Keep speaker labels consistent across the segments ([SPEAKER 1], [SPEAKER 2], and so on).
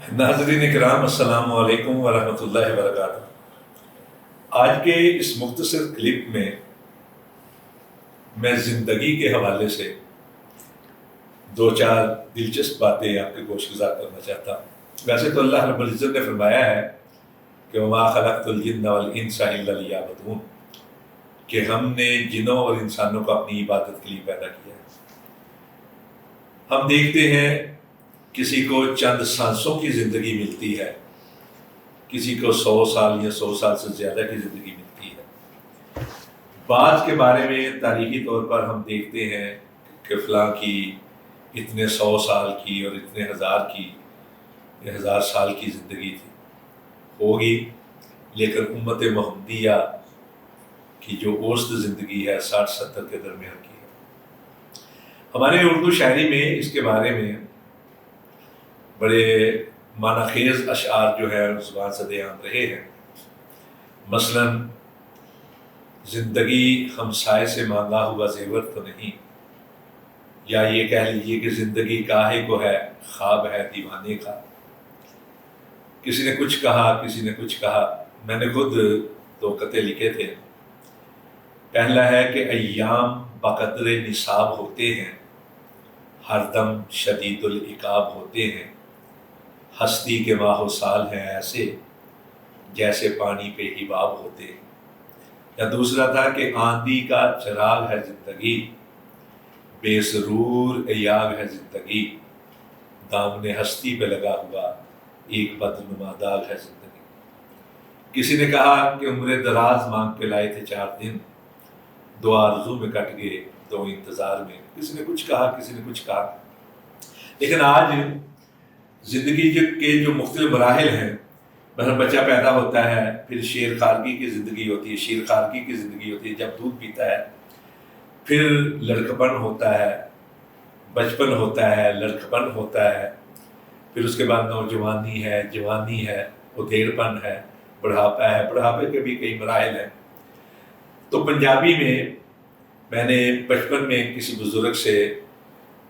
[SPEAKER 1] नाज़रीन इकराम, अस्सलाम वालेकुम वरहमतुल्लाहि वबरकातुहू। आज के इस मुख्तसर क्लिप में मैं ज़िंदगी के हवाले से दो चार दिलचस्प बातें आपके गोशगुजार करना चाहता हूँ। वैसे तो अल्लाह रब्बुल इज़्ज़त ने फरमाया है कि वमा खलक़तुल जिन्ना वल इंसा इल्ला लियअबुदून, कि हमने जिनों और इंसानों को अपनी इबादत के लिए पैदा किया है। हम देखते हैं किसी को चंद सांसों की ज़िंदगी मिलती है, किसी को 100 साल या 100 साल से ज़्यादा की ज़िंदगी मिलती है। बात के बारे में तारीखी तौर पर हम देखते हैं कि फ़लाँ की इतने 100 साल की और इतने हज़ार साल की ज़िंदगी थी होगी, लेकिन उम्मत मोहम्मदिया की जो औसत ज़िंदगी है 60-70 के दरमियान की है। हमारे उर्दू शायरी में इसके बारे में बड़े मानाखेज अशार जो है ज़ुबान से दरियाम रहे हैं। मसलन, ज़िंदगी हमसाए से मांगा हुआ ज़ेवर तो नहीं, या ये कह लीजिए कि ज़िंदगी काहे को है, ख्वाब है दीवाने का। किसी ने कुछ कहा, किसी ने कुछ कहा। मैंने खुद 2 कते लिखे थे। पहला है कि अय्याम बक़द्रे निसाब होते हैं, हरदम शदीदुल इकाब होते हैं, हस्ती के माहो साल हैं ऐसे जैसे पानी पे हिबाब होते हैं। या दूसरा था कि आंधी का चिराग है ज़िंदगी, बेसरूर याग है ज़िंदगी, दामने हस्ती पे लगा हुआ एक बदनुमा दाग है ज़िंदगी। किसी ने कहा कि उम्र दराज मांग के लाए थे 4 दिन, 2 आरज़ू में कट गए 2 इंतज़ार में। किसी ने कुछ कहा, किसी ने कुछ कहा। लेकिन आज ज़िंदगी के जो मुख्तलिफ मराहिल हैं, मतलब बच्चा पैदा होता है, फिर शेर खारगी की ज़िंदगी होती है, शेर खारगी की ज़िंदगी होती है जब दूध पीता है, फिर लड़कपन होता है, बचपन होता है, लड़कपन होता है, फिर उसके बाद नौजवानी है, जवानी है, उधेड़पन है, बुढ़ापा है। बुढ़ापे के भी कई मराहिल हैं। तो पंजाबी में मैंने बचपन में किसी बुज़ुर्ग से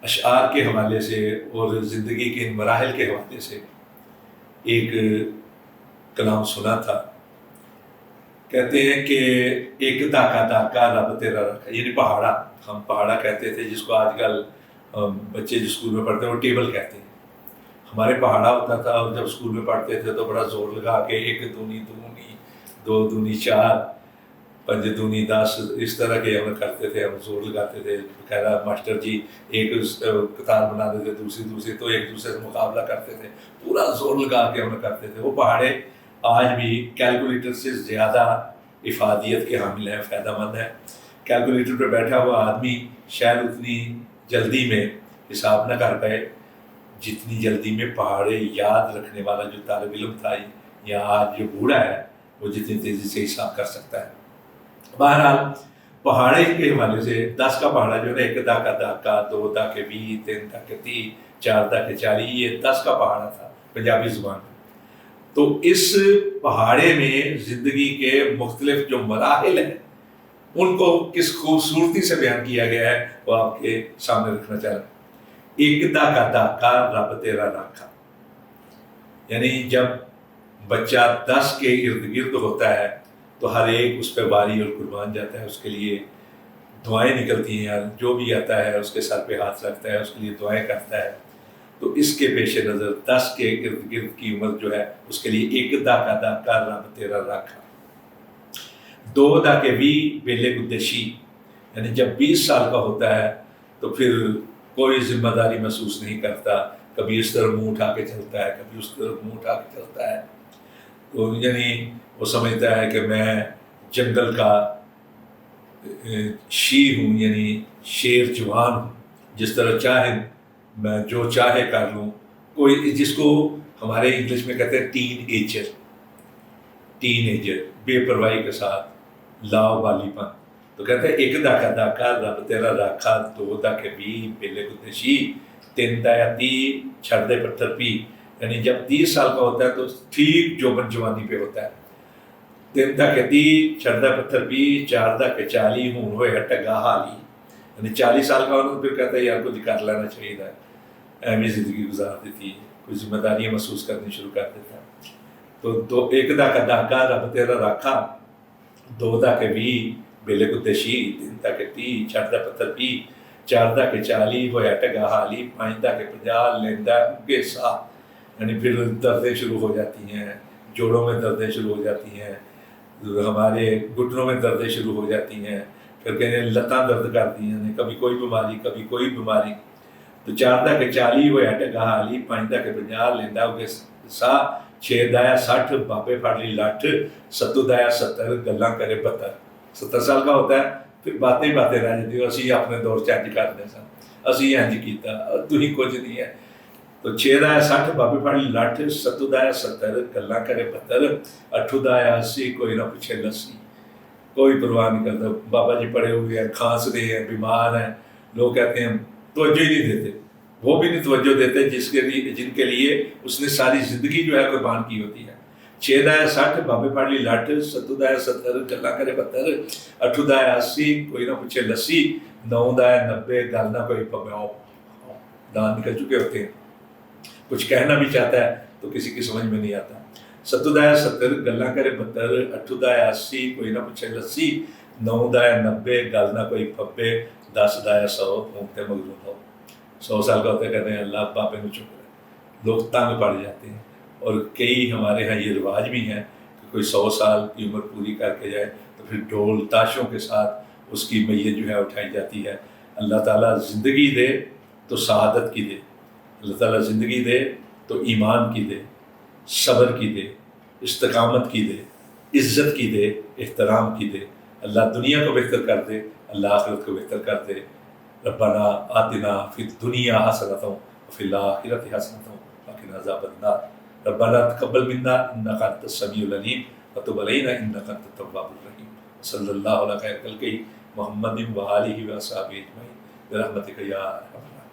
[SPEAKER 1] अशार के हवाले से और ज़िंदगी के इन मराहिल के हवाले से एक कलाम सुना था। कहते हैं कि एक दाका दाका रब तेरा रखा, यानी पहाड़ा। हम पहाड़ा कहते थे, जिसको आजकल बच्चे जो स्कूल में पढ़ते हैं वो टेबल कहते हैं। हमारे पहाड़ा होता था, और जब स्कूल में पढ़ते थे तो बड़ा जोर लगा के 1 दूनी 2 दूनी 4, 5 दूनी 10, इस तरह के हम करते थे। हम जोर लगाते थे। कह रहा मास्टर जी एक कतार बना देते, दूसरी, तो एक दूसरे से मुकाबला करते थे। पूरा जोर लगा के हम करते थे। वो पहाड़े आज भी कैलकुलेटर से ज़्यादा इफादियत के हामिल हैं, फ़ायदेमंद है। कैलकुलेटर पर बैठा हुआ आदमी शायद उतनी जल्दी में हिसाब न कर पाए जितनी जल्दी में पहाड़े याद रखने वाला जो तालिब इल्म था या आज जो बूढ़ा है वो जितनी तेज़ी से हिसाब कर सकता है। बहरहाल, पहाड़े के हवाले से 10 का पहाड़ा जो है, 1 दाका दाका, 2 दाके 20, 3 दाके 30, 4 दाके 40, ये 10 का पहाड़ा था पंजाबी ज़ुबान में। तो इस पहाड़े में ज़िंदगी के मुख्तलिफ जो मराहिल हैं उनको किस खूबसूरती से बयान किया गया है वो आपके सामने रखना चाह रहा हूँ। 1 दाका दाका रब तेरा राखा, यानी जब बच्चा 10 के इर्द गिर्द होता है तो हर एक उस पर वारी और कुर्बान जाता है। उसके लिए दुआएं निकलती हैं, यार जो भी आता है उसके सर पे हाथ रखता है, उसके लिए दुआएं करता है। तो इसके पेश नज़र 10 के इर्द गिर्द की उम्र जो है उसके लिए 1 दाका दाका रब तेरा राखा। 2 दाके 20 बेले गुद्देशी, यानी जब 20 साल का होता है तो फिर कोई जिम्मेदारी महसूस नहीं करता। कभी इस तरफ मुँह उठा के चलता है, कभी उस तरफ मुँह उठा के चलता है। तो यानी वो समझता है कि मैं जंगल का शीर हूँ, यानी शेर जवान हूँ, जिस तरह चाहे मैं जो चाहे कर लूँ। कोई जिसको हमारे इंग्लिश में कहते हैं टीन एजर, बेपरवाही के साथ लावालिपन। तो कहते हैं 1 दाका दाका रब तेरा राखा, 2 दाके 20 बेले गुद्देशी, 3 दाया 30 छड़ दे पत्थर पी, यानी जब 30 साल का होता है तो ठीक जोबन जवानी पे होता है। 3 दाके 30 छड़ दे पत्थर पी, 4 दाके 40 हूँ होए हट गा हाली, यानी 40 साल का होना तो फिर कहता है यार कुछ कर लेना चाहिए। اہمی زندگی گزارتے تھی، کچھ ذمہ داریاں محسوس کرنی شروع کر دیتا. تو ایک دا کا داکا رب تیرا راکھا، دو دا کے بھی بیلے کو دشی، تین دا کے تی چار دا پتھر پی، چار دا کے 40 ہویا ٹگا حالی، 5 دا کے 50 لیندا اگے سا. یعنی پھر دردیں شروع ہو جاتی ہیں، جوڑوں میں دردیں شروع ہو جاتی ہیں، ہمارے گھٹنوں میں دردیں شروع ہو جاتی ہیں، پھر کہیں لتاں درد کرتی ہیں، کبھی کوئی بیماری کبھی کوئی بیماری. تو 4 دا کے 40 ہویا ٹگا حالی، 5 دا کے 50 لیندا اگے سا، 6 دایا 60 بابے پھڑ لی لٹھ، 7 دایا 70 گلاں کرے 72. 70 سال کا ہوتا ہے، پھر باتیں رہ جاتی ہیں، اسی اپنے دور چینج کرنے سن، اسی انج کیتا تھی کچھ نہیں ہے. تو 6 دایا 60 بابے پھڑ لی لٹھ، 7 دایا 70 گلاں کرے 72، 8 دایا 80 کوئی نہ پوچھے لسی. کوئی پرواہ نہیں کرتا. بابا جی پڑے ہوئے ہیں، کھانس رہے ہیں، بیمار ہیں، لوگ کہتے ہیں توجہ ہی نہیں دیتے. وہ بھی نہیں توجہ دیتے جن کے لیے اس نے ساری زندگی جو ہے قربان کی ہوتی ہے. 6 دایا 60 بابے پھڑ لی لٹھ، 7 دایا 70 گلاں کرے 72، 8 دایا 80 کوئی نہ پوچھے لسی، 9 دایا 90 گل نہ کوئی پاؤ. دان نکل چکے ہوتے ہیں، کچھ کہنا بھی چاہتا ہے تو کسی کی سمجھ میں نہیں آتا. 7 دایا 70 گلاں کرے 72، 8 دایا 80 کوئی نہ پوچھے لسی، 9 دایا 90 گل نہ کوئی پھبے، 10 دایا 100 گھومتے مغروم ہو. 100 سال کا ہوتے کہتے ہیں اللہ بابے میں چپ رہے. لوگ تنگ پڑ جاتے ہیں. اور کئی ہمارے ہاں یہ رواج بھی ہیں کہ کوئی 100 سال کی عمر پوری کر کے جائے تو پھر ڈھول تاشوں کے ساتھ اس کی میت جو ہے اٹھائی جاتی ہے. اللہ تعالیٰ زندگی دے تو سعادت کی دے، اللہ تعالیٰ زندگی دے تو ایمان کی دے، صبر کی دے، استقامت کی دے، عزت کی دے، احترام کی دے. اللہ دنیا کو بہتر کر دے، اللہ آخرت کو بہتر کر دے. ربنا آتنا فی الدنیا حسنۃ وفی الآخرۃ حسنۃ وقنا عذاب النار. ربنا تقبل منا انک انت السمیع العلیم وتب علینا انک انت التواب الرحیم. صلی اللہ علیہ خیر خلقہ محمد و آلہ و اصحابہ اجمعین برحمتک یا ارحم الراحمین.